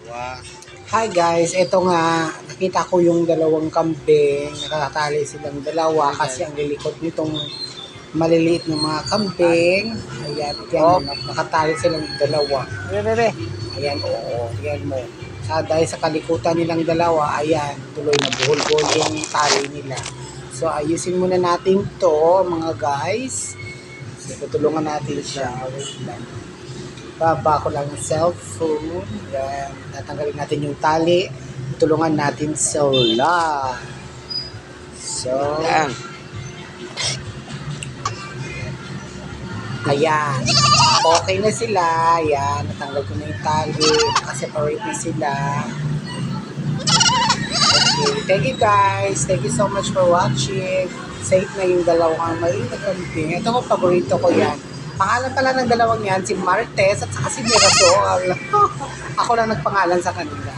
dalawa. Hi guys, eto nga, nakita ko yung dalawang kambing, nakakatali silang dalawa kasi ang lilikot nitong maliliit na mga kambing. Ayan, yan, nakatali silang dalawa. Bebe. Ayan, oo, yan mo. Dahil sa kalikutan nilang dalawa, ayan, tuloy na buhol-buhol yung tali nila. So, ayusin muna natin to mga guys. So, tutulungan natin siya. Wait lang. Baba ko lang ng cellphone. Yan. Tatanggalin natin yung tali. Tulungan natin sila. So, Yan. ayan. Okay na sila. Ayan. Natanggal ko na yung tali. Nakaseparate na sila. Okay. Thank you guys. Thank you so much for watching. Safe na yung dalawang maliit na kambing. Ito ko, paborito ko yan. Pangalan pala ng dalawang yan, si Martes at saka si Mirasol. Ako lang nagpangalan sa kanila.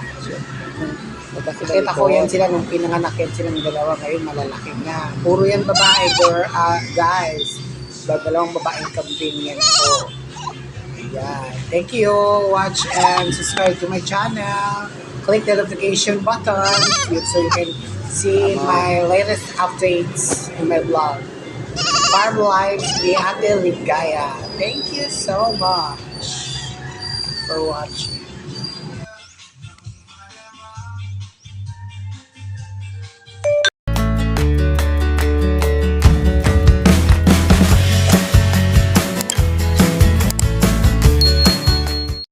Kita ko yan sila nung pinanganak yan sila ng dalawa. Ngayon malalaki na. Puro yan babae, guys. Dalawang babaeng kambing yan po. Ayan. Thank you. Watch and subscribe to my channel. Click the notification button so you can see my latest updates in my vlog. Farm Life ni Ate Ligaya. Thank you so much for watching.